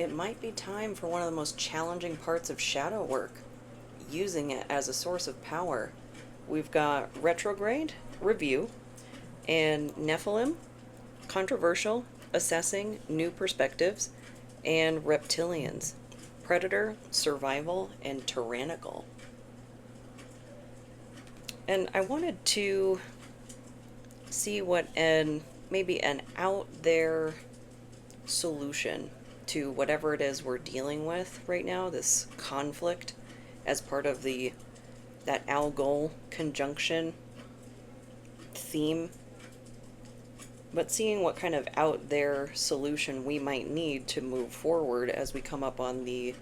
it might be time for one of the most challenging parts of shadow work, using it as a source of power. We've got retrograde, review, and Nephilim, controversial, assessing new perspectives, and reptilians, predator, survival, and tyrannical. And I wanted to see what maybe an out there solution to whatever it is we're dealing with right now, this conflict, as part of that Algol conjunction theme, but seeing what kind of out there solution we might need to move forward as we come up on the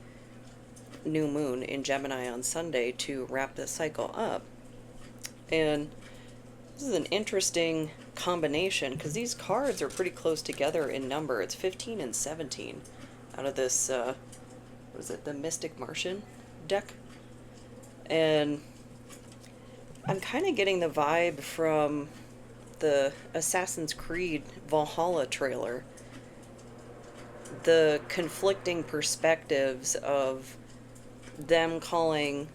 new moon in Gemini on Sunday to wrap this cycle up. And this is an interesting combination because these cards are pretty close together in number. It's 15 and 17 out of this, what is it, the Mystic Martian deck? And I'm kind of getting the vibe from the Assassin's Creed Valhalla trailer. The conflicting perspectives of them calling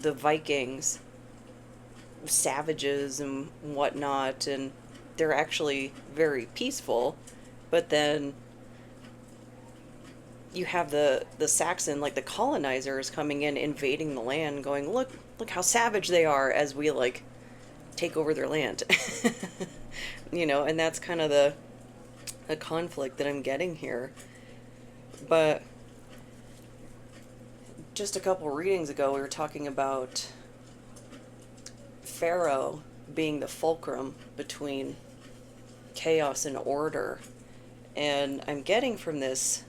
the Vikings savages and whatnot, and they're actually very peaceful, but then you have the Saxon, like the colonizers, coming in, invading the land, going, look how savage they are, as we like take over their land. And that's kind of the conflict that I'm getting here. But just a couple readings ago, we were talking about Pharaoh being the fulcrum between chaos and order. And I'm getting from this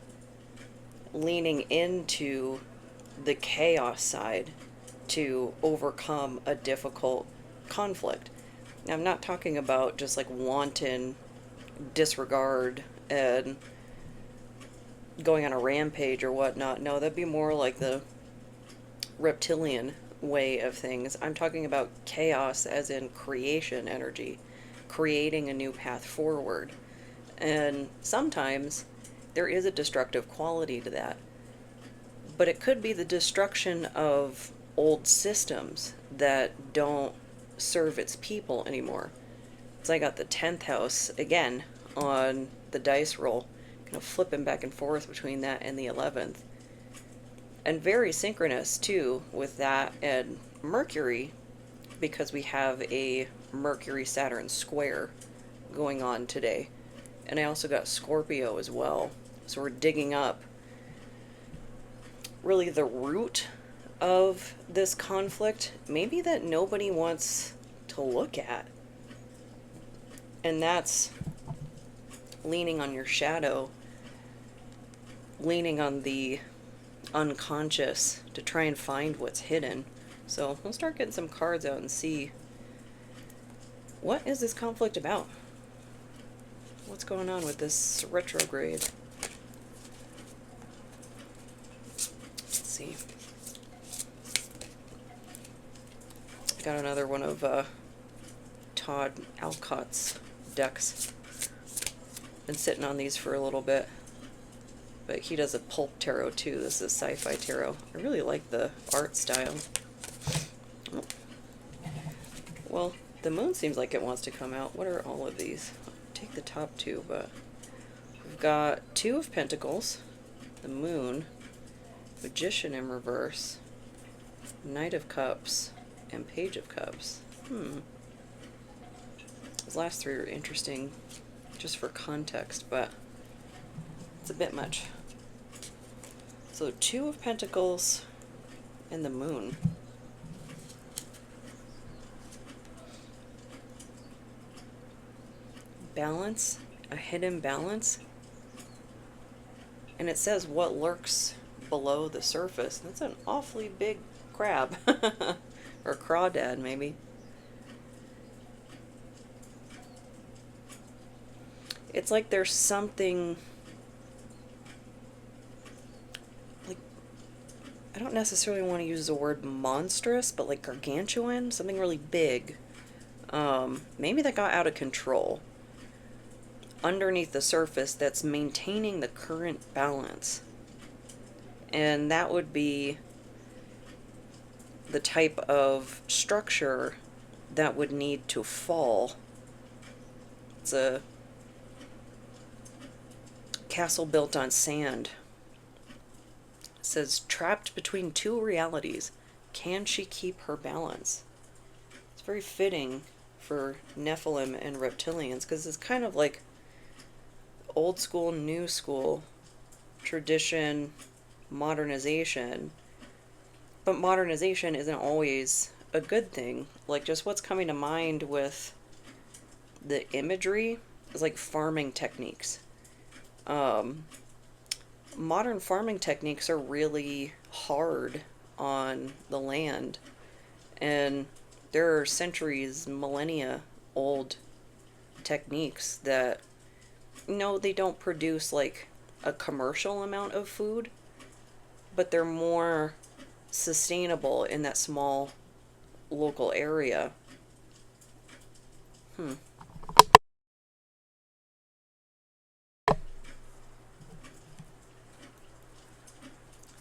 leaning into the chaos side to overcome a difficult conflict. Now, I'm not talking about just like wanton disregard and going on a rampage or whatnot. No, that'd be more like the reptilian way of things. I'm talking about chaos as in creation energy, creating a new path forward. And sometimes there is a destructive quality to that. But it could be the destruction of old systems that don't serve its people anymore. So I got the 10th house again on the dice roll, kind of flipping back and forth between that and the 11th. And very synchronous too with that and Mercury, because we have a Mercury-Saturn square going on today. And I also got Scorpio as well. So we're digging up really the root of this conflict, maybe that nobody wants to look at. And that's leaning on your shadow, leaning on the unconscious to try and find what's hidden. So we'll start getting some cards out and see, what is this conflict about? What's going on with this retrograde? Let's see. I got another one of Todd Alcott's decks. Been sitting on these for a little bit. But he does a pulp tarot too. This is Sci-Fi Tarot. I really like the art style. Oh. Well, the moon seems like it wants to come out. What are all of these? I'll take the top two, but we've got Two of Pentacles, the moon, Magician in reverse, Knight of Cups, and Page of Cups. Those last three are interesting just for context, but it's a bit much. So Two of Pentacles and the moon. Balance, a hidden balance. And it says what lurks below the surface. That's an awfully big crab. Or crawdad, maybe. It's like there's something, like, I don't necessarily want to use the word monstrous, but like gargantuan, something really big. Maybe that got out of control underneath the surface that's maintaining the current balance. And that would be the type of structure that would need to fall. It's a castle built on sand. It says, trapped between two realities. Can she keep her balance? It's very fitting for Nephilim and reptilians, because it's kind of like old school, new school, tradition, modernization. But modernization isn't always a good thing. Like, just what's coming to mind with the imagery is like farming techniques. Modern farming techniques are really hard on the land, and there are centuries, millennia old techniques that, no, they don't produce like a commercial amount of food, but they're more sustainable in that small local area.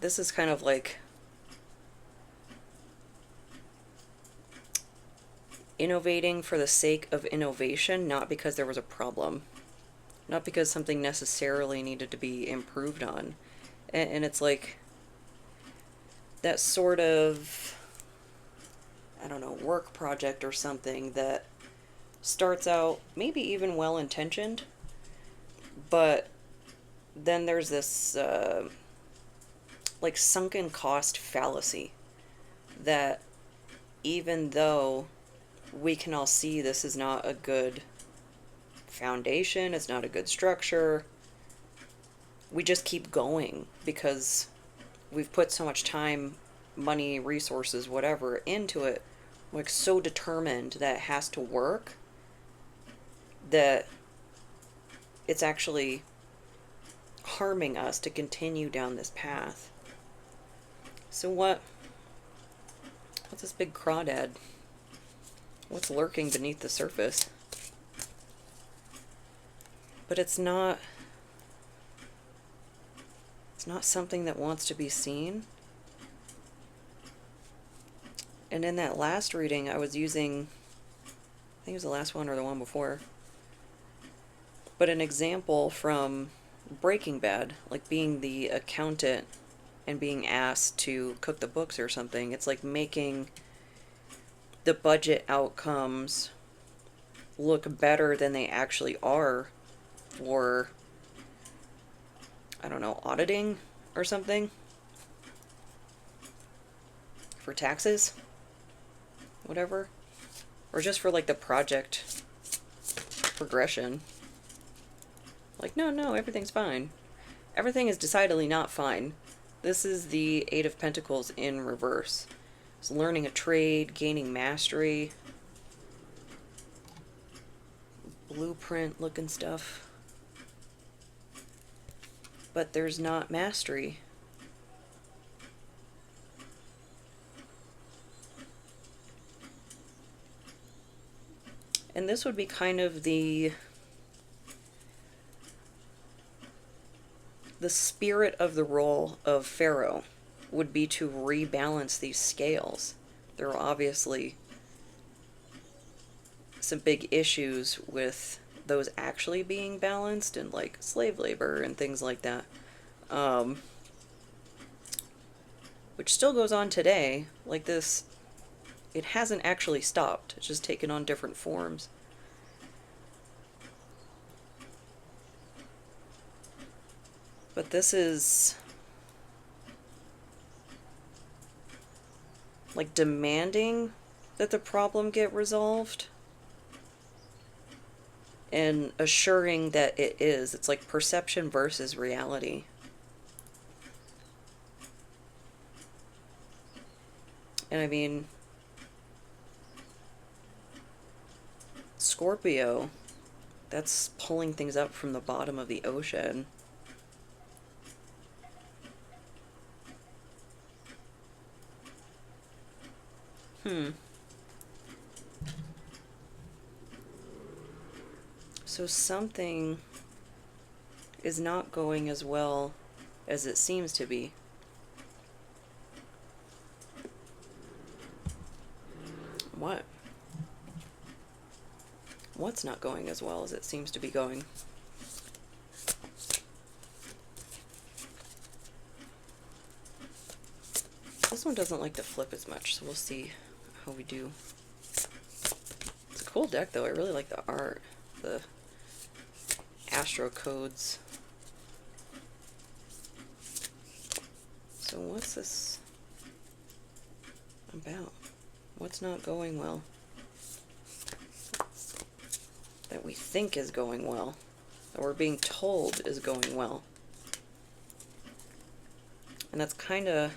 This is kind of like innovating for the sake of innovation, not because there was a problem, not because something necessarily needed to be improved on. And it's like that sort of, I don't know, work project or something that starts out maybe even well intentioned, but then there's this like sunken cost fallacy that even though we can all see this is not a good foundation, it's not a good structure, we just keep going because we've put so much time, money, resources, whatever, into it. We're like so determined that it has to work that it's actually harming us to continue down this path. So what's this big crawdad? What's lurking beneath the surface? But it's not something that wants to be seen. And in that last reading, I was using, I think it was the last one or the one before, but an example from Breaking Bad, like being the accountant and being asked to cook the books or something. It's like making the budget outcomes look better than they actually are for, I don't know, auditing or something, for taxes, whatever, or just for like the project progression. Like, no, everything's fine. Everything is decidedly not fine. This is the Eight of Pentacles in reverse. It's learning a trade, gaining mastery, blueprint looking stuff. But there's not mastery. And this would be kind of the spirit of the role of Pharaoh would be to rebalance these scales. There are obviously some big issues with those actually being balanced, and like slave labor and things like that, which still goes on today. Like this, it hasn't actually stopped. It's just taken on different forms. But this is like demanding that the problem get resolved and assuring that it is. It's like perception versus reality. And I mean, Scorpio, that's pulling things up from the bottom of the ocean. So something is not going as well as it seems to be. What? What's not going as well as it seems to be going? This one doesn't like to flip as much, so we'll see how we do. It's a cool deck, though. I really like the art. The Astro codes. So what's this about? What's not going well? That we think is going well. That we're being told is going well. And that's kind of...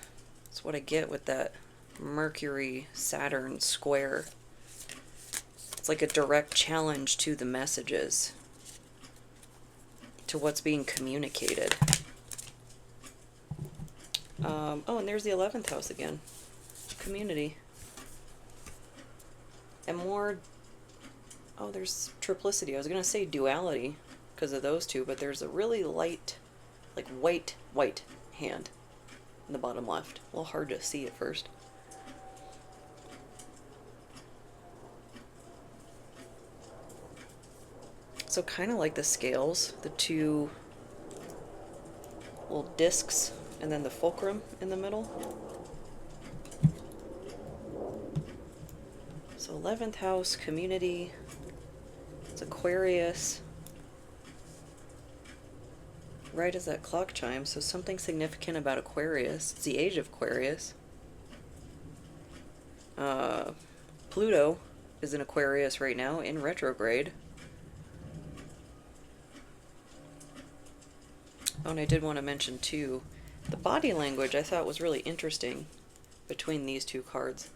that's what I get with that Mercury-Saturn square. It's like a direct challenge to the messages. To what's being communicated. Oh, and there's the 11th house again. Community. And more... oh, there's triplicity. I was going to say duality because of those two, but there's a really light, like white hand in the bottom left. A little hard to see at first. So kind of like the scales, the two little discs and then the fulcrum in the middle. So 11th house, community, it's Aquarius. Right as that clock chime, so something significant about Aquarius. It's the age of Aquarius. Pluto is in Aquarius right now, in retrograde. Oh, and I did want to mention, too, the body language I thought was really interesting between these two cards.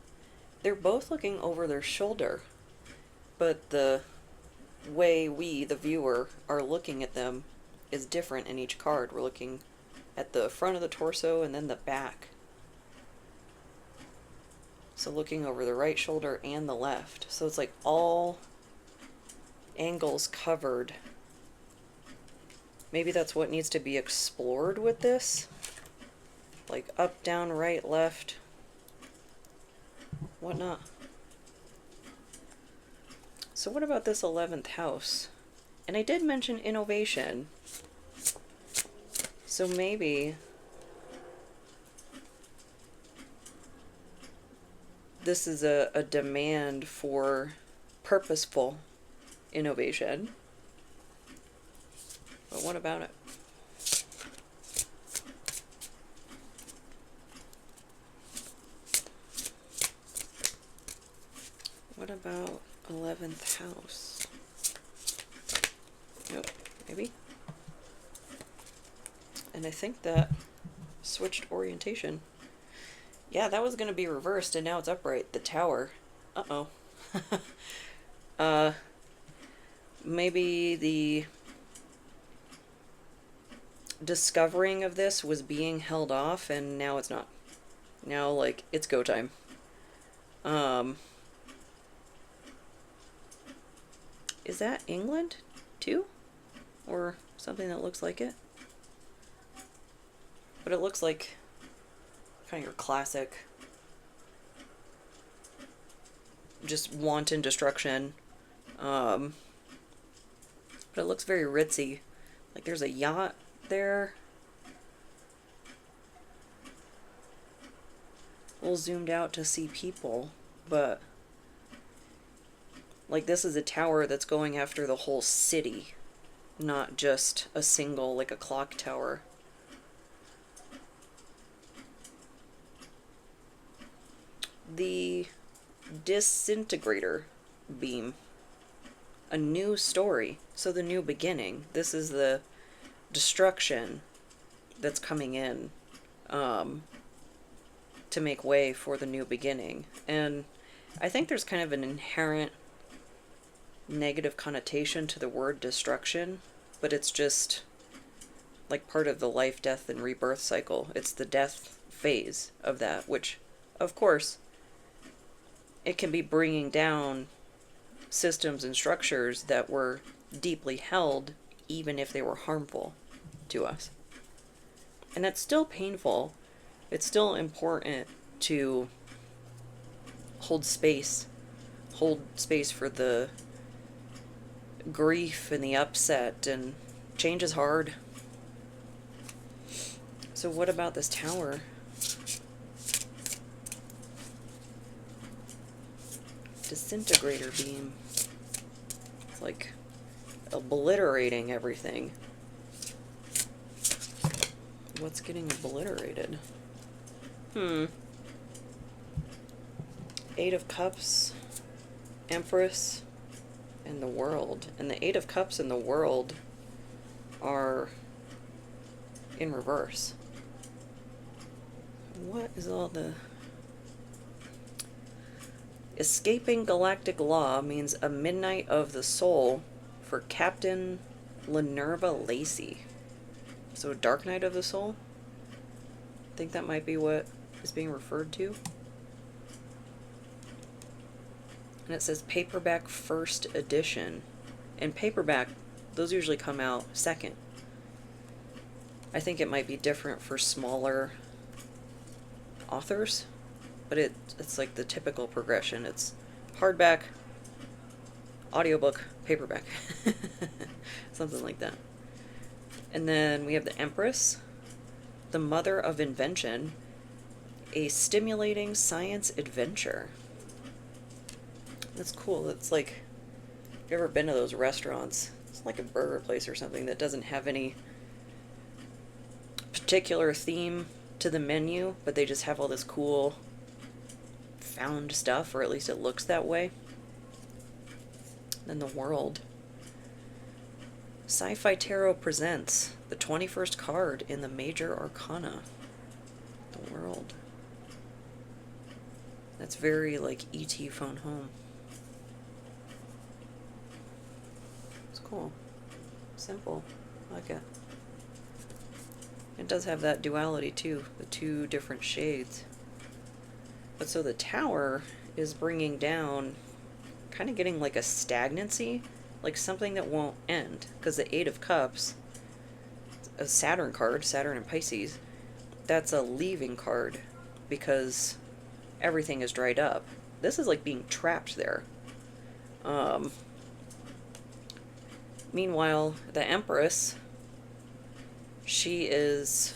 They're both looking over their shoulder, but the way we, the viewer, are looking at them is different in each card. We're looking at the front of the torso and then the back. So looking over the right shoulder and the left. So it's like all angles covered. Maybe that's what needs to be explored with this. Like up, down, right, left, whatnot. So what about this 11th house? And I did mention innovation. So maybe this is a demand for purposeful innovation. But what about it? What about 11th house? Nope, maybe. And I think that switched orientation. Yeah, that was going to be reversed, and now it's upright. The tower. Uh-oh. Maybe the discovering of this was being held off, and now it's not. Now, like, it's go time. Is that England, too? Or something that looks like it? But it looks like kind of your classic just wanton destruction. But it looks very ritzy. Like there's a yacht there. A little zoomed out to see people, but like this is a tower that's going after the whole city, not just a single, like a clock tower. The disintegrator beam. A new story. So the new beginning. This is the destruction that's coming in to make way for the new beginning. And I think there's kind of an inherent negative connotation to the word destruction, but it's just like part of the life, death, and rebirth cycle. It's the death phase of that, which, of course, it can be bringing down systems and structures that were deeply held, even if they were harmful to us. And that's still painful. It's still important to hold space hold space for the grief and the upset, and change is hard. So what about this Tower? Disintegrator beam. It's like obliterating everything. What's getting obliterated? Eight of Cups, Empress, and the World. And the Eight of Cups and the World are in reverse. What is all the... Escaping Galactic Law means a Midnight of the Soul for Captain Lenerva Lacey. So a Dark Night of the Soul? I think that might be what is being referred to. And it says paperback first edition. And paperback, those usually come out second. I think it might be different for smaller authors, but it's like the typical progression. It's hardback, audiobook, paperback. Something like that. And then we have the Empress, the Mother of Invention, a stimulating science adventure. That's cool. It's like, if you've ever been to those restaurants, it's like a burger place or something that doesn't have any particular theme to the menu, but they just have all this cool found stuff, or at least it looks that way. Then the World. Sci-Fi Tarot presents the 21st card in the Major Arcana. The World. That's very like E.T. Phone Home. It's cool. Simple. I like it. It does have that duality too, the two different shades. But so the Tower is bringing down, kind of getting like a stagnancy, like something that won't end. Because the Eight of Cups, a Saturn card, Saturn and Pisces, that's a leaving card because everything is dried up. This is like being trapped there. Meanwhile, the Empress, she is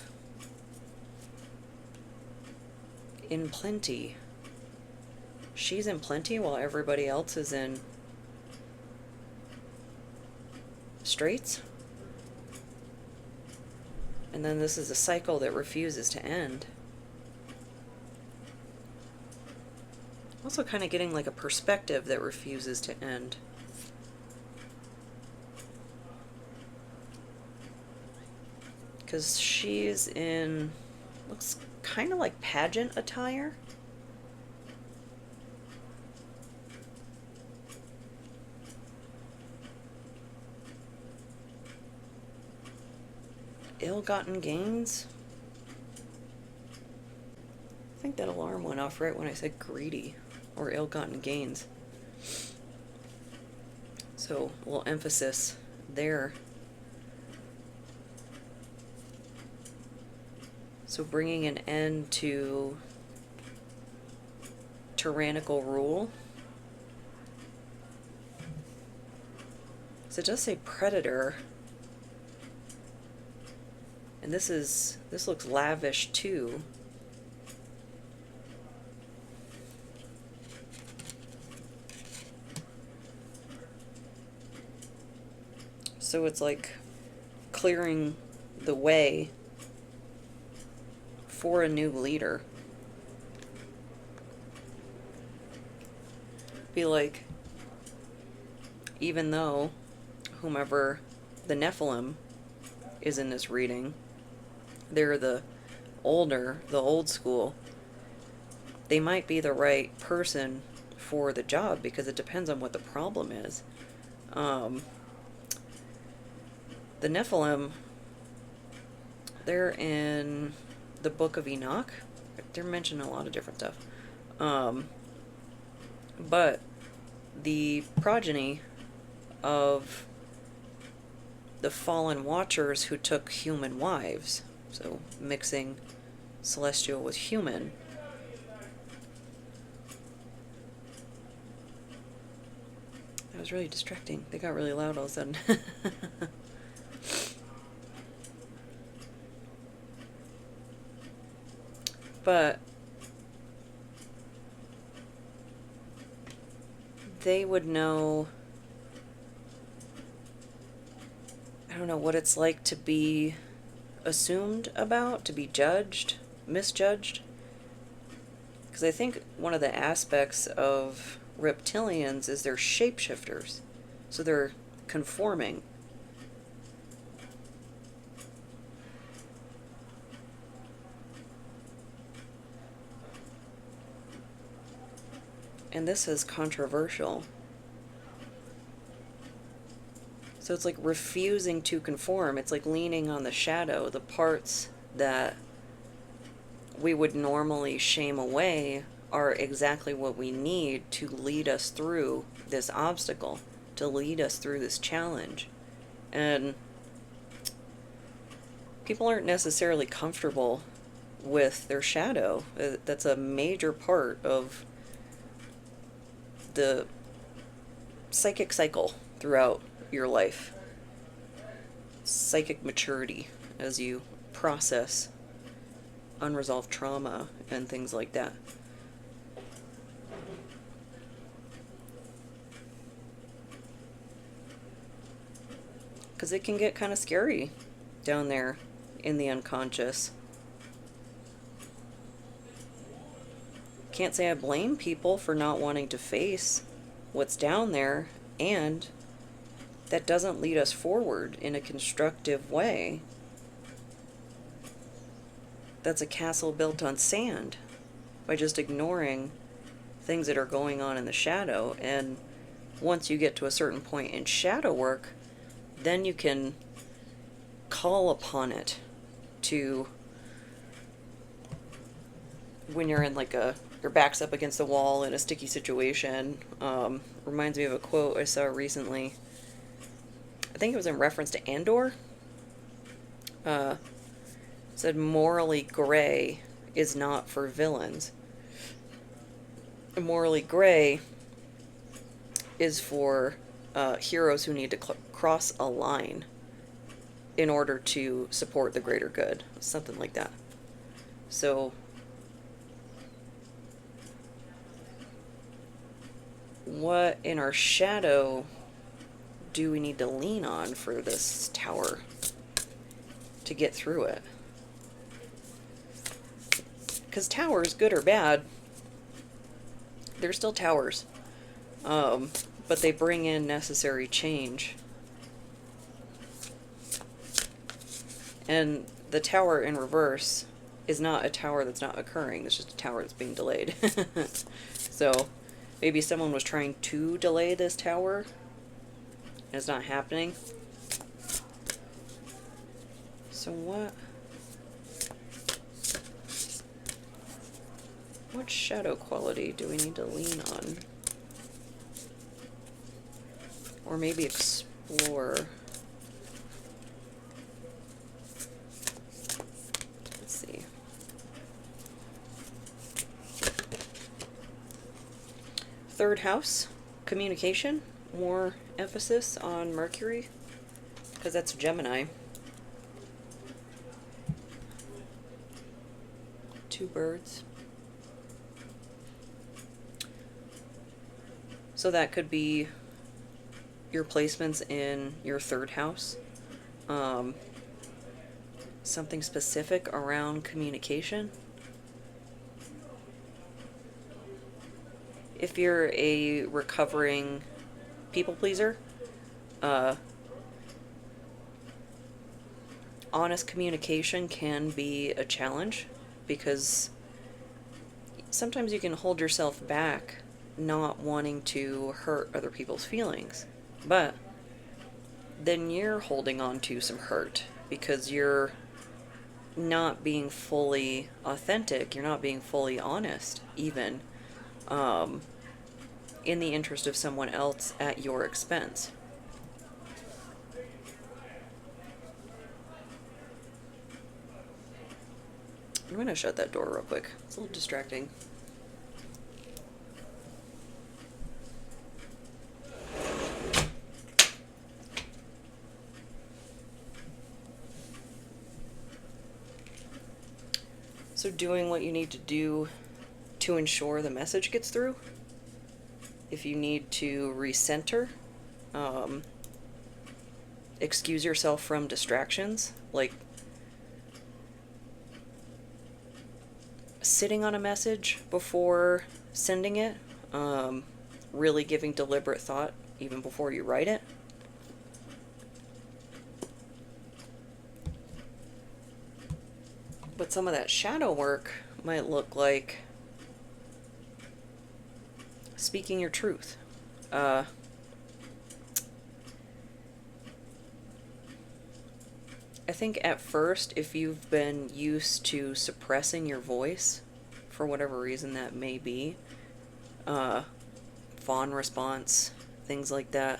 in plenty. She's in plenty while everybody else is in straits. And then this is a cycle that refuses to end. Also kind of getting like a perspective that refuses to end. Because she's in, looks kind of like pageant attire. Ill-gotten gains. I think that alarm went off right when I said greedy or ill-gotten gains. So a little emphasis there. So bringing an end to tyrannical rule. So it does say predator. And this looks lavish too. So it's like clearing the way for a new leader. Be like, even though whomever the Nephilim is in this reading, they're the old school, they might be the right person for the job because it depends on what the problem is. The Nephilim, they're in the Book of Enoch. They're mentioning a lot of different stuff. But the progeny of the fallen watchers who took human wives, so mixing celestial with human, That was really distracting. They got really loud all of a sudden. But they would know, I don't know what it's like to be assumed about, to be judged, misjudged. Because I think one of the aspects of reptilians is they're shapeshifters. So they're conforming. And this is controversial. So it's like refusing to conform. It's like leaning on the shadow. The parts that we would normally shame away are exactly what we need to lead us through this obstacle, to lead us through this challenge. And people aren't necessarily comfortable with their shadow. That's a major part of the psychic cycle throughout your life. Psychic maturity as you process unresolved trauma and things like that. Because it can get kind of scary down there in the unconscious. Can't say I blame people for not wanting to face what's down there, and that doesn't lead us forward in a constructive way. That's a castle built on sand by just ignoring things that are going on in the shadow. And once you get to a certain point in shadow work, then you can call upon it to, when you're in like your back's up against the wall in a sticky situation. Reminds me of a quote I saw recently. I think it was in reference to Andor. Said morally gray is not for villains. Morally gray is for heroes who need to cross a line in order to support the greater good. Something like that. So what in our shadow do we need to lean on for this tower to get through it? Because towers, good or bad, they're still towers. But they bring in necessary change. And the tower in reverse is not a tower that's not occurring. It's just a tower that's being delayed. So maybe someone was trying to delay this tower and it's not happening. So what shadow quality do we need to lean on? Or maybe explore. Let's see. Third house, communication. More emphasis on Mercury, because that's Gemini. 2 birds. So that could be your placements in your third house. Something specific around communication. If you're a recovering people pleaser, honest communication can be a challenge, because sometimes you can hold yourself back not wanting to hurt other people's feelings, but then you're holding on to some hurt because you're not being fully authentic, you're not being fully honest, even in the interest of someone else at your expense. I'm going to shut that door real quick. It's a little distracting. So doing what you need to do to ensure the message gets through. If you need to recenter, um, excuse yourself from distractions, like sitting on a message before sending it, really giving deliberate thought even before you write it. But some of that shadow work might look like speaking your truth. I think at first, if you've been used to suppressing your voice, for whatever reason that may be, fawn response, things like that,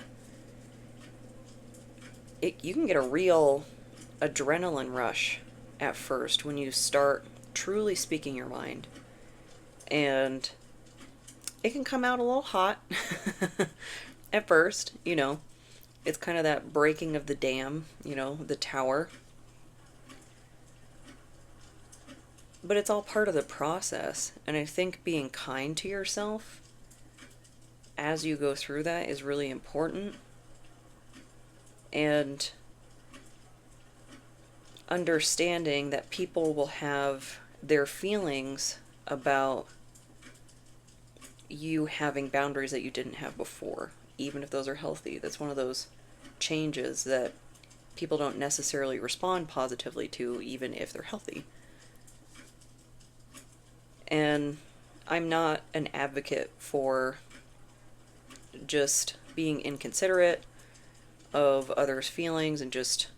you can get a real adrenaline rush at first when you start truly speaking your mind. And it can come out a little hot at first, you know. It's kind of that breaking of the dam, you know, the tower. But it's all part of the process. And I think being kind to yourself as you go through that is really important. And understanding that people will have their feelings about you having boundaries that you didn't have before, even if those are healthy. That's one of those changes that people don't necessarily respond positively to, even if they're healthy. And I'm not an advocate for just being inconsiderate of others' feelings and just,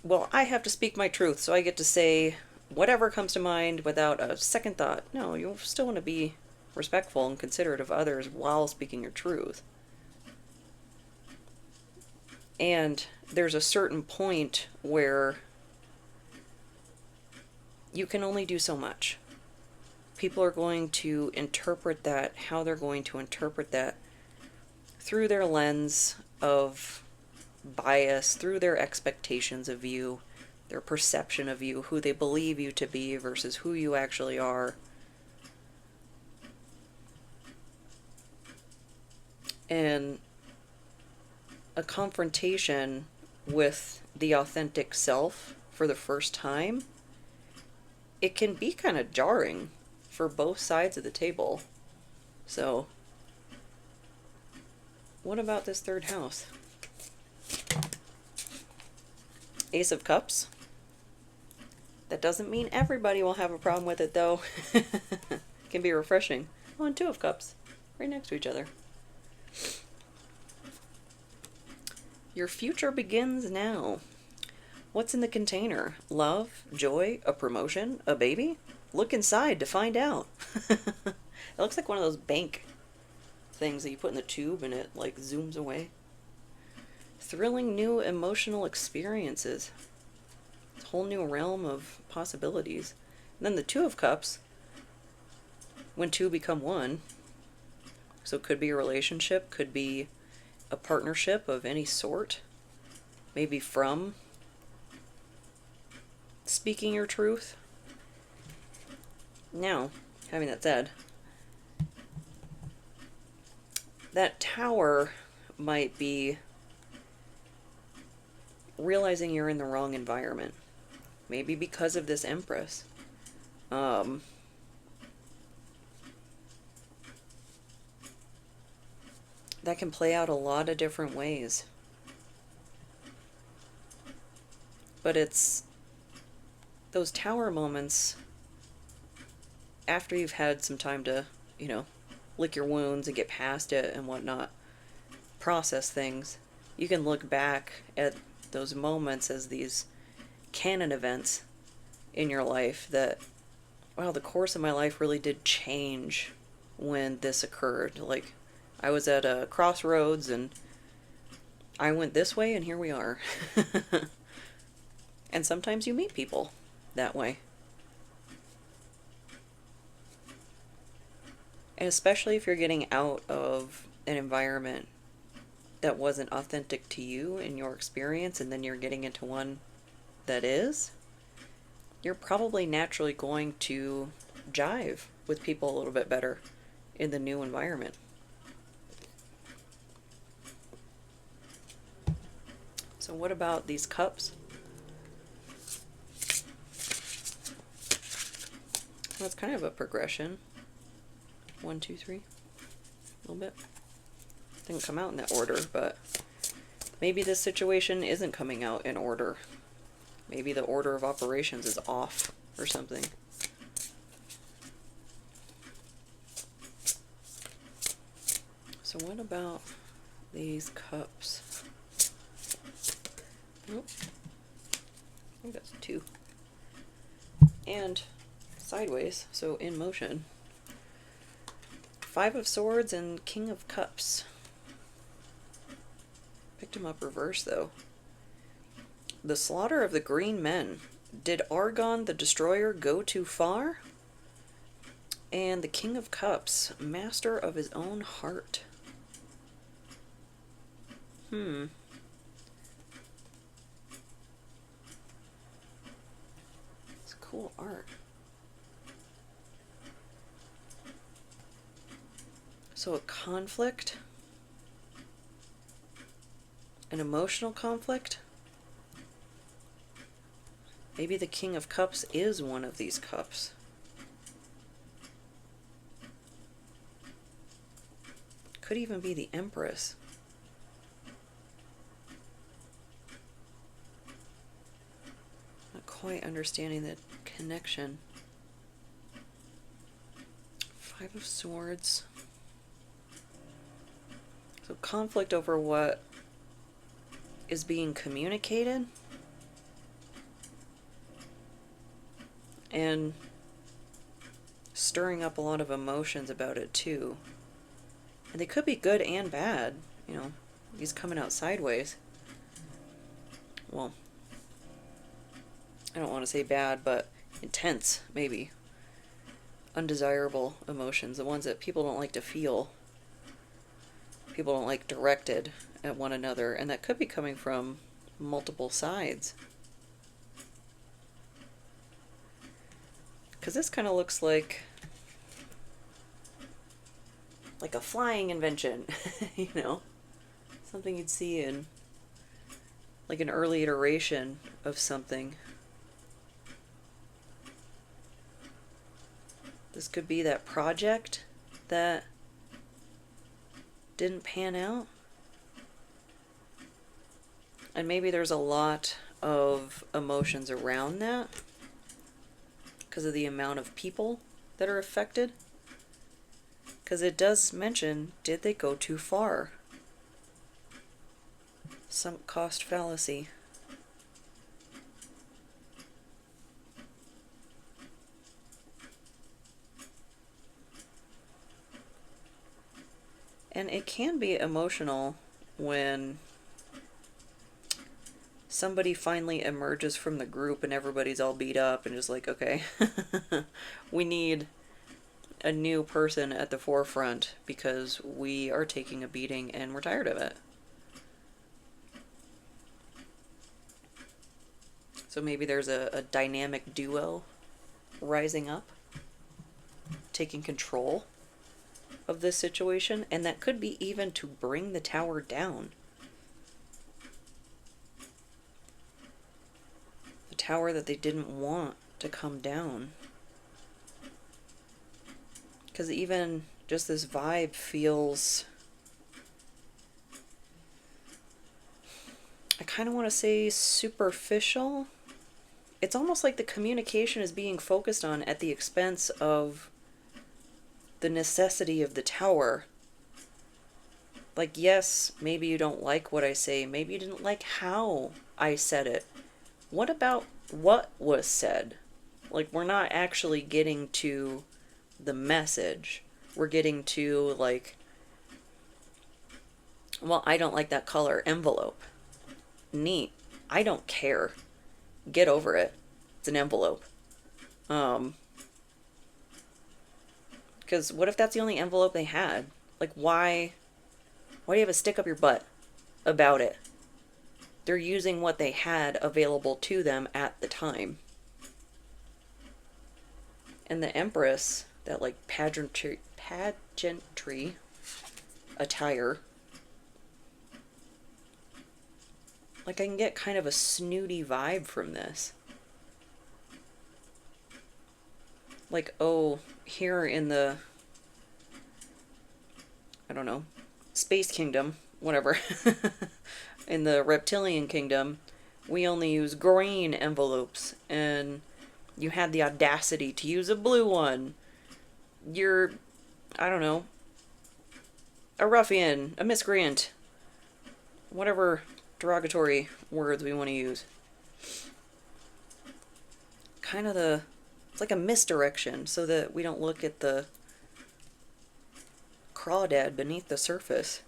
well, I have to speak my truth, so I get to say whatever comes to mind without a second thought. No, you still want to be respectful and considerate of others while speaking your truth. And there's a certain point where you can only do so much. People are going to interpret that, how they're going to interpret that, through their lens of bias, through their expectations of you, their perception of you, who they believe you to be versus who you actually are. And a confrontation with the authentic self for the first time, it can be kind of jarring for both sides of the table. So, what about this third house? Ace of Cups. That doesn't mean everybody will have a problem with it, though. It can be refreshing. Oh, and Two of Cups, right next to each other. Your future begins now. What's in the container? Love, joy, a promotion, a baby? Look inside to find out. It looks like one of those bank things that you put in the tube and it like zooms away. Thrilling new emotional experiences. It's a whole new realm of possibilities. And then the Two of Cups, when two become one. So it could be a relationship, could be a partnership of any sort. Maybe from speaking your truth. Now, having that said, that Tower might be realizing you're in the wrong environment. Maybe because of this Empress. That can play out a lot of different ways. But it's those Tower moments after you've had some time to, you know, lick your wounds and get past it and whatnot, process things. You can look back at those moments as these canon events in your life that, wow, the course of my life really did change when this occurred. Like, I was at a crossroads and I went this way and here we are. And sometimes you meet people that way. And especially if you're getting out of an environment that wasn't authentic to you in your experience, and then you're getting into one that is, you're probably naturally going to jive with people a little bit better in the new environment. So what about these cups? Well, it's kind of a progression. 1, 2, 3. A little bit. Didn't come out in that order, but maybe this situation isn't coming out in order. Maybe the order of operations is off or something. So what about these cups? Nope. I think that's 2. And sideways, so in motion. 5 of Swords and King of Cups. Picked him up reverse, though. The slaughter of the green men. Did Argon the Destroyer go too far? And the King of Cups, master of his own heart. It's cool art. So a conflict, an emotional conflict. Maybe the King of Cups is one of these cups. Could even be the Empress. Not quite understanding the connection. 5 of Swords. So conflict over what is being communicated. And stirring up a lot of emotions about it too. And they could be good and bad, you know. He's coming out sideways. Well, I don't want to say bad, but intense, maybe. Undesirable emotions, the ones that people don't like to feel. People don't like directed at one another, and that could be coming from multiple sides. Because this kind of looks like a flying invention, you know? Something you'd see in like an early iteration of something. This could be that project that didn't pan out. And maybe there's a lot of emotions around that because of the amount of people that are affected. Because it does mention, did they go too far? Sunk cost fallacy. And it can be emotional when somebody finally emerges from the group and everybody's all beat up and just like, okay, we need a new person at the forefront because we are taking a beating and we're tired of it. So maybe there's a dynamic duo rising up, taking control of this situation, and that could be even to bring the tower down. The tower that they didn't want to come down. Because even just this vibe feels, I kind of want to say superficial. It's almost like the communication is being focused on at the expense of the necessity of the tower. Like, yes, maybe you don't like what I say. Maybe you didn't like how I said it. What about what was said? Like, we're not actually getting to the message. We're getting to, like, well, I don't like that color envelope. Neat. I don't care. Get over it. It's an envelope. Because what if that's the only envelope they had? Like, why do you have a stick up your butt about it? They're using what they had available to them at the time. And the Empress, that like pageantry attire, like I can get kind of a snooty vibe from this. Like, oh, here in the, I don't know, Space Kingdom, whatever, in the Reptilian Kingdom, we only use green envelopes, and you had the audacity to use a blue one. You're, I don't know, a ruffian, a miscreant, whatever derogatory words we want to use. Kind of the, it's like a misdirection so that we don't look at the crawdad beneath the surface.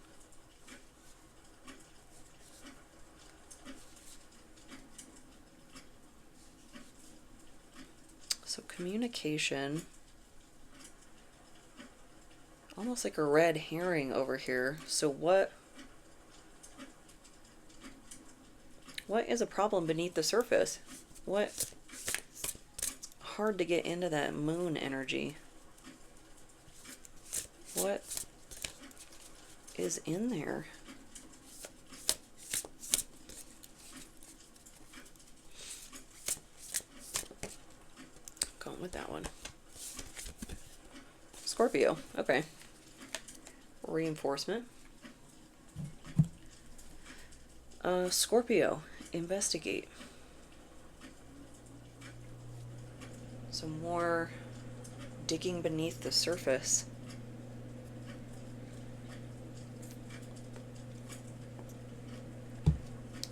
So communication, almost like a red herring over here. So what is a problem beneath the surface? What, hard to get into that moon energy. What is in there? Going with that one. Scorpio, okay. Reinforcement. Scorpio, investigate. Some more digging beneath the surface.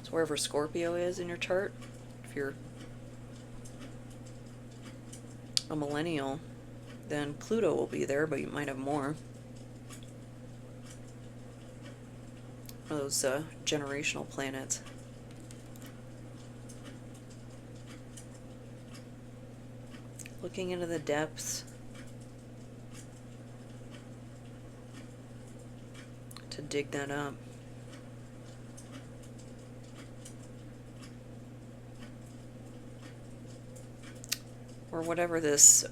So wherever Scorpio is in your chart, if you're a millennial, then Pluto will be there, but you might have more. One of those generational planets. Looking into the depths to dig that up. Or whatever this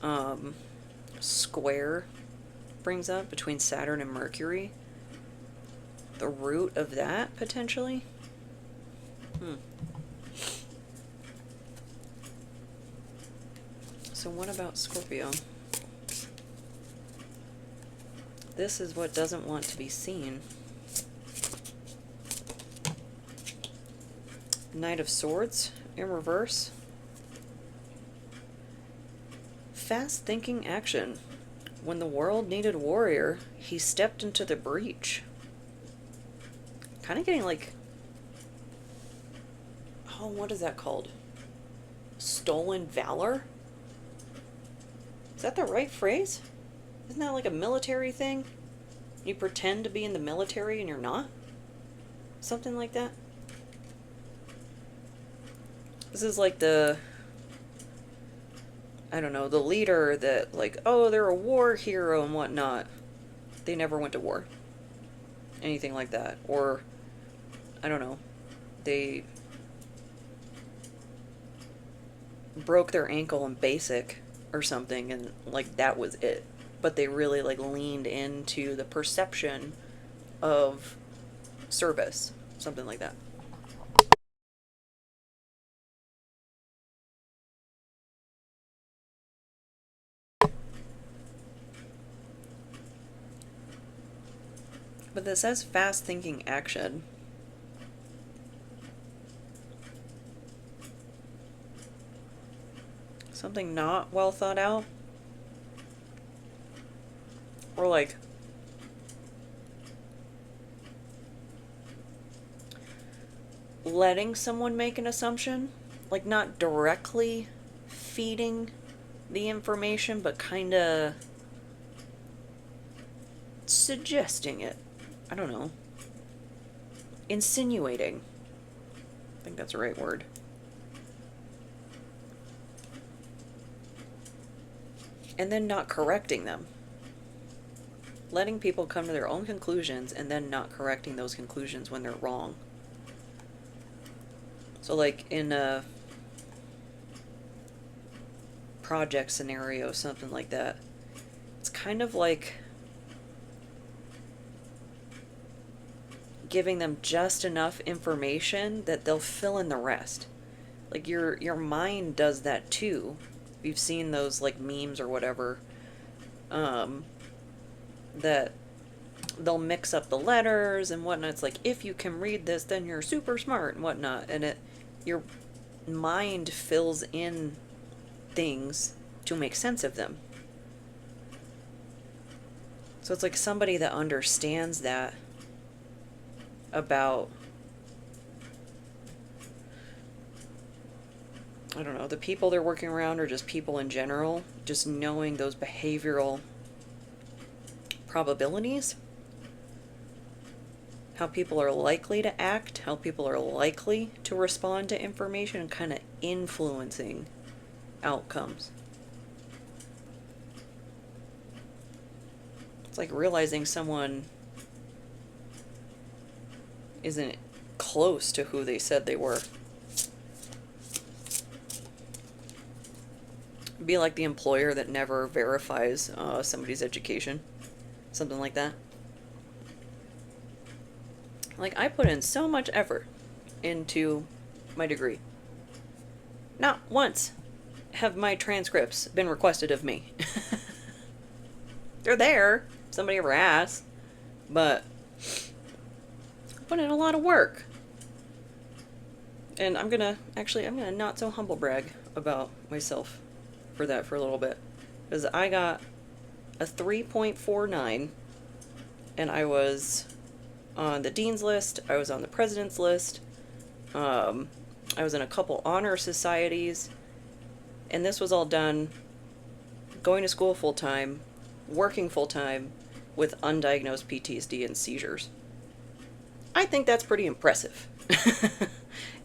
square brings up between Saturn and Mercury. The root of that, potentially? So what about Scorpio? This is what doesn't want to be seen. Knight of Swords in reverse. Fast-thinking action. When the world needed a warrior, he stepped into the breach. Kind of getting like... oh, what is that called? Stolen valor? Is that the right phrase? Isn't that like a military thing? You pretend to be in the military and you're not? Something like that? This is like the... I don't know, the leader that like, oh, they're a war hero and whatnot. They never went to war. Anything like that. Or, I don't know, they broke their ankle in basic or something and like that was it. But they really like leaned into the perception of service. Something like that. But this says fast thinking action. Something not well thought out. Or like letting someone make an assumption. Like not directly feeding the information, but kind of suggesting it. I don't know. Insinuating. I think that's the right word. And then not correcting them. Letting people come to their own conclusions and then not correcting those conclusions when they're wrong. So like in project scenario, something like that. It's kind of like giving them just enough information that they'll fill in the rest. Like your mind does that too. You've seen those like memes or whatever, that they'll mix up the letters and whatnot. It's like, if you can read this, then you're super smart and whatnot. And your mind fills in things to make sense of them. So it's like somebody that understands that about, I don't know, the people they're working around, or just people in general, just knowing those behavioral probabilities, how people are likely to act, how people are likely to respond to information, and kind of influencing outcomes. It's like realizing someone isn't close to who they said they were. Be like the employer that never verifies somebody's education. Something like that. Like, I put in so much effort into my degree. Not once have my transcripts been requested of me. They're there. Somebody ever asks. But I put in a lot of work. And I'm gonna not so humble brag about myself for that for a little bit. Because I got a 3.49, and I was on the dean's list, I was on the president's list, I was in a couple honor societies, and this was all done going to school full-time, working full-time, with undiagnosed PTSD and seizures. I think that's pretty impressive.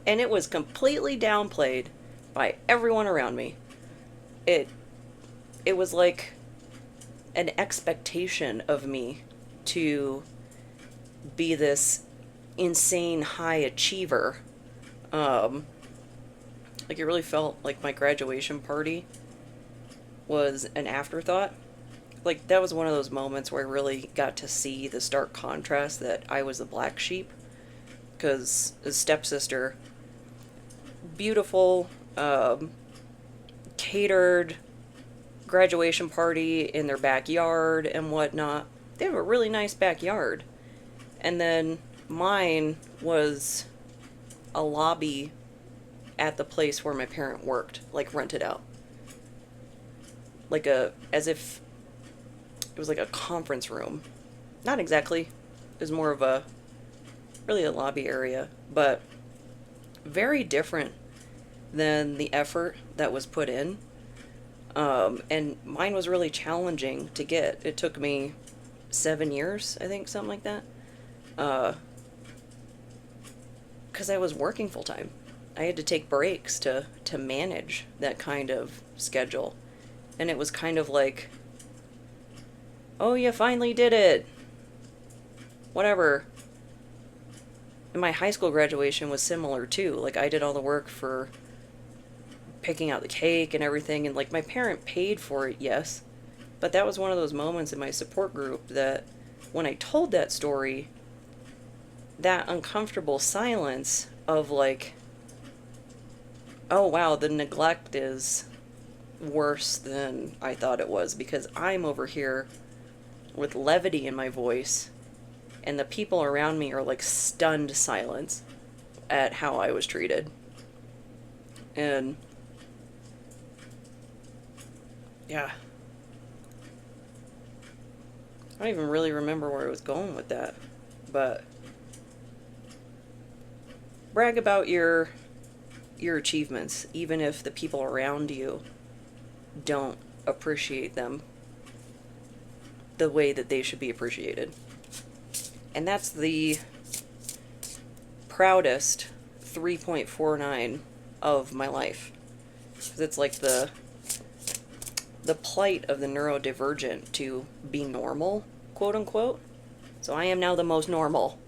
And it was completely downplayed by everyone around me. It was like an expectation of me to be this insane high achiever. Like, it really felt like my graduation party was an afterthought. Like, that was one of those moments where I really got to see the stark contrast that I was the black sheep. Because his stepsister, beautiful, catered graduation party in their backyard and whatnot. They have a really nice backyard. And then mine was a lobby at the place where my parent worked, like rented out. Like as if it was like a conference room. Not exactly. It was more of really a lobby area, but very different than the effort that was put in. And mine was really challenging to get. It took me 7 years, I think, something like that. Because I was working full time. I had to take breaks to manage that kind of schedule. And it was kind of like, oh, you finally did it. Whatever. And my high school graduation was similar too. Like, I did all the work for picking out the cake and everything, and like, my parent paid for it, yes, but that was one of those moments in my support group that when I told that story, that uncomfortable silence of like, oh wow, the neglect is worse than I thought it was, because I'm over here with levity in my voice and the people around me are like stunned silence at how I was treated. And yeah, I don't even really remember where I was going with that, but brag about your achievements, even if the people around you don't appreciate them the way that they should be appreciated. And that's the proudest 3.49 of my life. 'Cause it's like the plight of the neurodivergent to be normal, quote unquote. So I am now the most normal.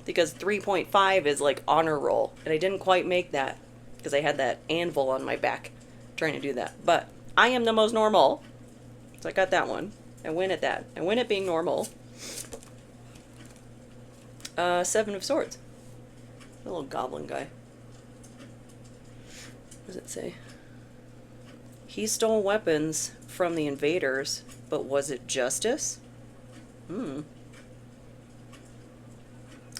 Because 3.5 is like honor roll, and I didn't quite make that because I had that anvil on my back. trying to do that. But I am the most normal. So I got that one. I win at that. I win at being normal. Seven of Swords. A little goblin guy. What does it say? He stole weapons from the invaders, but was it justice? And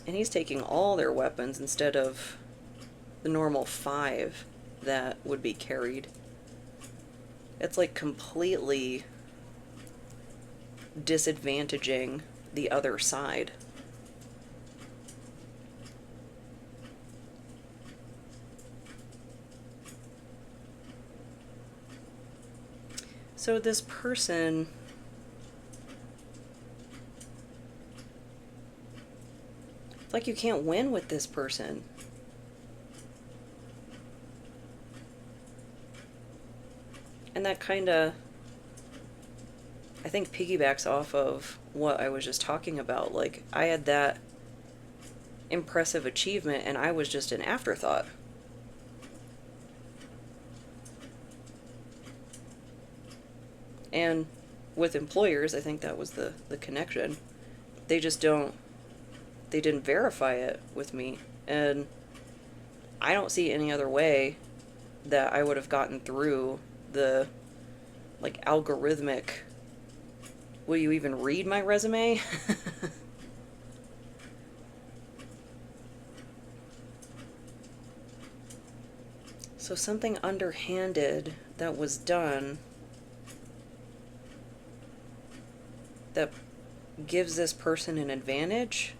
he's taking all their weapons instead of the normal 5 that would be carried. It's like completely disadvantaging the other side. So this person, it's like you can't win with this person. And that kind of, I think, piggybacks off of what I was just talking about. Like, I had that impressive achievement and I was just an afterthought. And with employers, I think that was the connection. They just they didn't verify it with me. And I don't see any other way that I would have gotten through the, like, algorithmic, will you even read my resume? So something underhanded that was done that gives this person an advantage.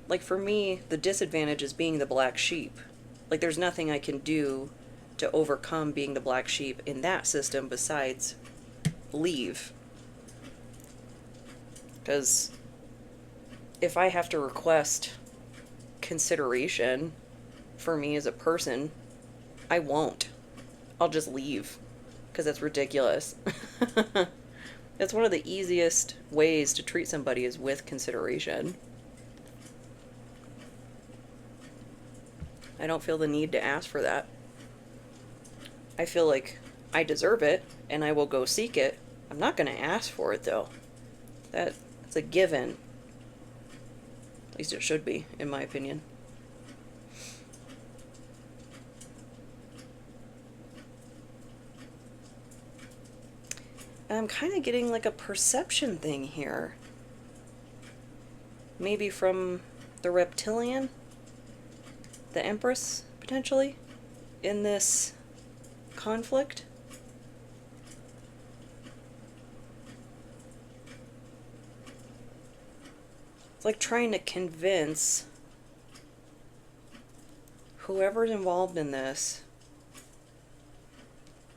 Like, for me, the disadvantage is being the black sheep. Like, there's nothing I can do to overcome being the black sheep in that system besides leave. Because if I have to request consideration for me as a person, I won't. I'll just leave. Because that's ridiculous. That's one of the easiest ways to treat somebody is with consideration. I don't feel the need to ask for that. I feel like I deserve it, and I will go seek it. I'm not going to ask for it, though. That's a given. At least it should be, in my opinion. I'm kind of getting like a perception thing here. Maybe from the reptilian, the Empress, potentially, in this conflict. It's like trying to convince whoever's involved in this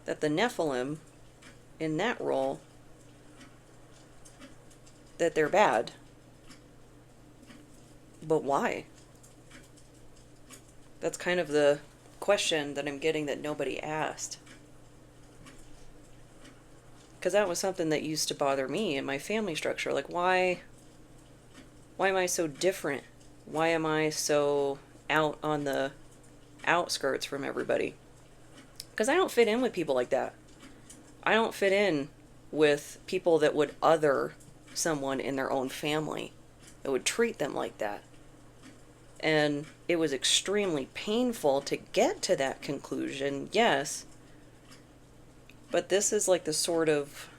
that the Nephilim in that role, that they're bad. But why? That's kind of the question that I'm getting that nobody asked. Because that was something that used to bother me in my family structure. Like, why am I so different? Why am I so out on the outskirts from everybody? Because I don't fit in with people like that. I don't fit in with people that would other someone in their own family, that would treat them like that. And it was extremely painful to get to that conclusion, yes. But this is like the sort of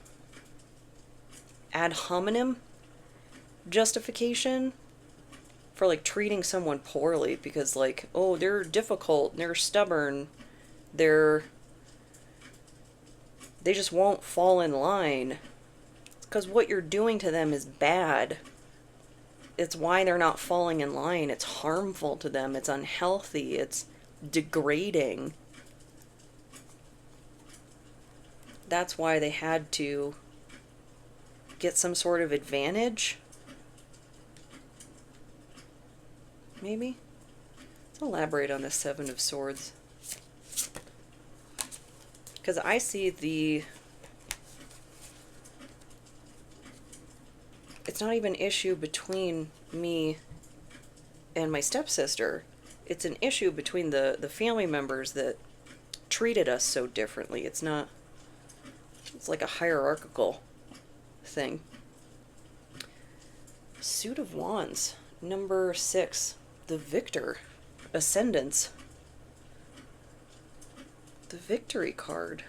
ad hominem justification for like treating someone poorly because, like, oh, they're difficult, they're stubborn, they just won't fall in line. It's because what you're doing to them is bad. It's why they're not falling in line. It's harmful to them. It's unhealthy. It's degrading. That's why they had to get some sort of advantage. Maybe? Let's elaborate on the Seven of Swords. Because I see it's not even an issue between me and my stepsister. it's an issue between the family members that treated us so differently. It's not, it's like a hierarchical thing. Suit of Wands, number 6, the Victor, Ascendance, the Victory card.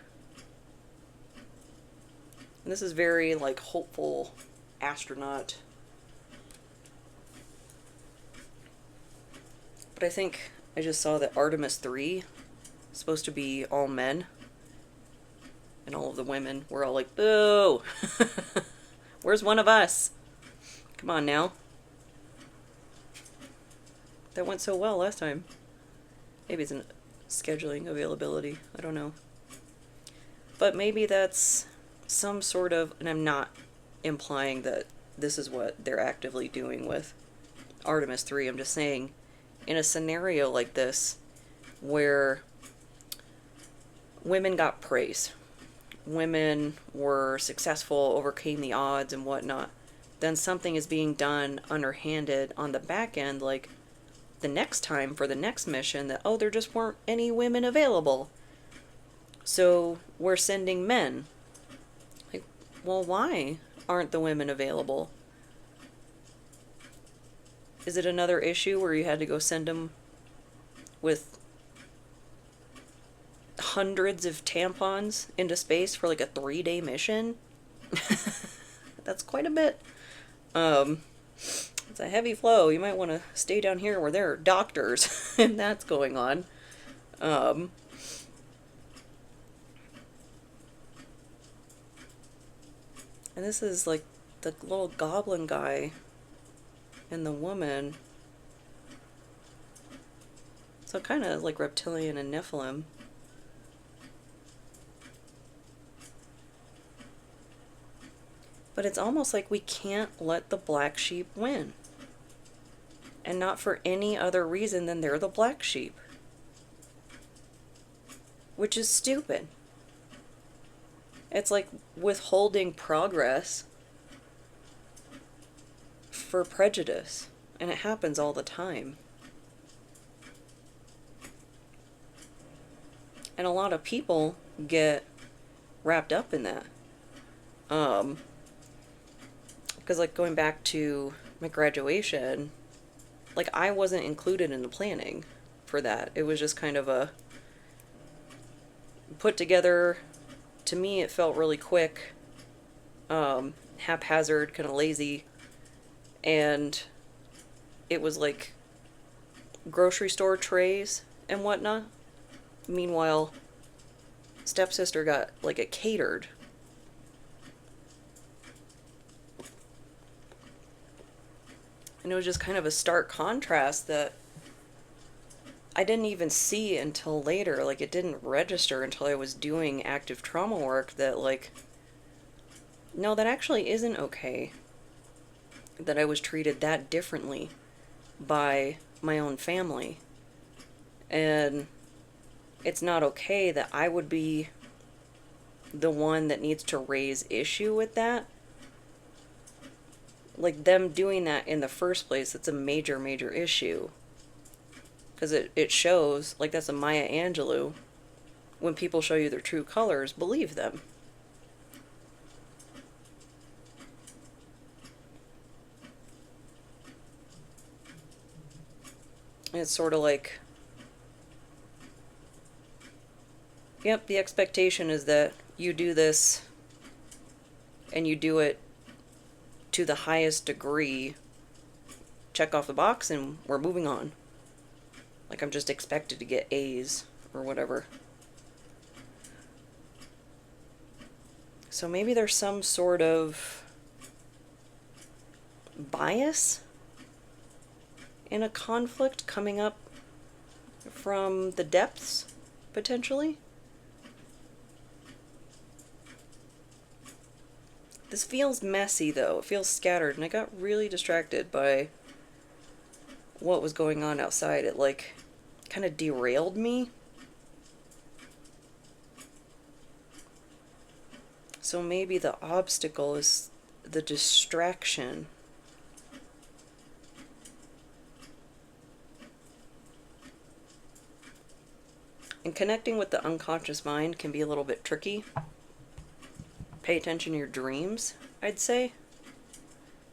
And this is very like hopeful astronaut. But I think I just saw that Artemis 3 is supposed to be all men. And all of the women were all like, boo! Where's one of us? Come on now. That went so well last time. Maybe it's an scheduling availability. I don't know. But maybe that's some sort of, and I'm not implying that this is what they're actively doing with Artemis 3. I'm just saying, in a scenario like this, where women got praise, women were successful, overcame the odds and whatnot, then something is being done underhanded on the back end, like the next time for the next mission, that, oh, there just weren't any women available, so we're sending men. Like, well, why aren't the women available? Is it another issue where you had to go send them with hundreds of tampons into space for like a 3-day mission? That's quite a bit. It's a heavy flow. You might want to stay down here where there are doctors and that's going on. And this is like the little goblin guy and the woman. So kind of like reptilian and Nephilim. But it's almost like we can't let the black sheep win. And not for any other reason than they're the black sheep. Which is stupid. It's like withholding progress for prejudice. And it happens all the time. And a lot of people get wrapped up in that. Because like going back to my graduation, like I wasn't included in the planning for that. It was just kind of a put together. To me, it felt really quick, haphazard, kind of lazy, and it was like grocery store trays and whatnot. Meanwhile, stepsister got like it catered. And it was just kind of a stark contrast that I didn't even see until later. Like, it didn't register until I was doing active trauma work that, like, no, that actually isn't okay. That I was treated that differently by my own family. And it's not okay that I would be the one that needs to raise issue with that. Like, them doing that in the first place, it's a major, major issue. Because it shows, like, that's a Maya Angelou. When people show you their true colors, believe them. And it's sort of like, yep, the expectation is that you do this, and you do it to the highest degree, check off the box, and we're moving on. Like I'm just expected to get A's or whatever. So maybe there's some sort of bias in a conflict coming up from the depths, potentially. This feels messy, though. It feels scattered, and I got really distracted by what was going on outside. It, like, kind of derailed me. So maybe the obstacle is the distraction. And connecting with the unconscious mind can be a little bit tricky. Pay attention to your dreams, I'd say.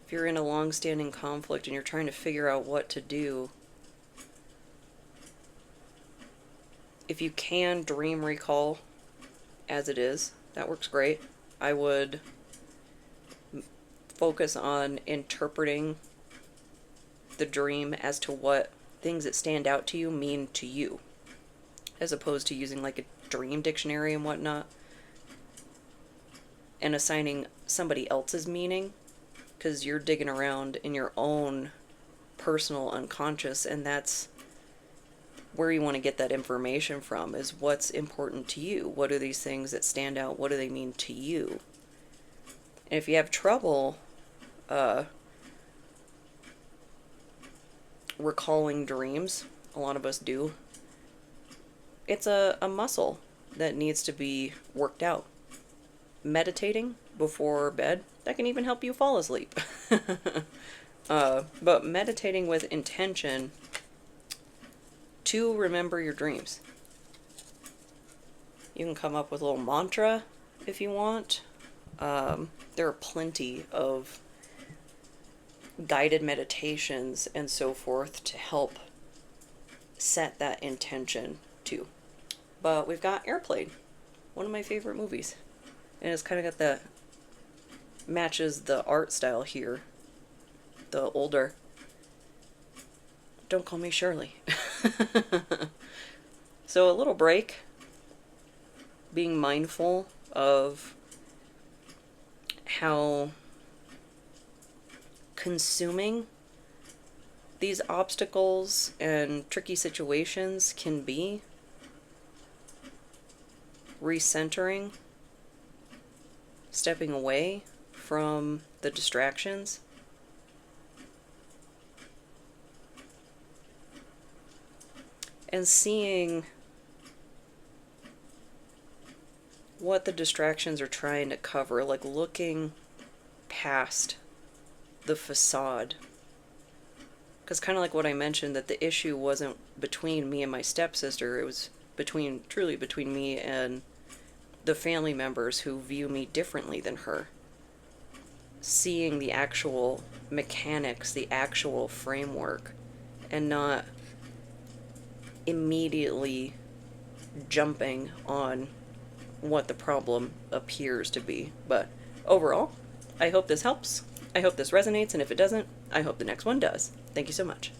If you're in a long-standing conflict and you're trying to figure out what to do, if you can dream recall as it is, that works great. I would focus on interpreting the dream as to what things that stand out to you mean to you, as opposed to using like a dream dictionary and whatnot and assigning somebody else's meaning, because you're digging around in your own personal unconscious, and that's where you want to get that information from, is what's important to you. What are these things that stand out? What do they mean to you? And if you have trouble recalling dreams, a lot of us do, it's a muscle that needs to be worked out. Meditating before bed, that can even help you fall asleep. But meditating with intention to remember your dreams. You can come up with a little mantra if you want. There are plenty of guided meditations and so forth to help set that intention too. But we've got Airplane, one of my favorite movies. And it's kind of got the, matches the art style here. The older, don't call me Shirley. So a little break, being mindful of how consuming these obstacles and tricky situations can be. Recentering, stepping away from the distractions. And seeing what the distractions are trying to cover, like looking past the facade. Because kind of like what I mentioned, that the issue wasn't between me and my stepsister, it was truly between me and the family members who view me differently than her. Seeing the actual mechanics, the actual framework, and not immediately jumping on what the problem appears to be. But overall, I hope this helps. I hope this resonates, and if it doesn't, I hope the next one does. Thank you so much.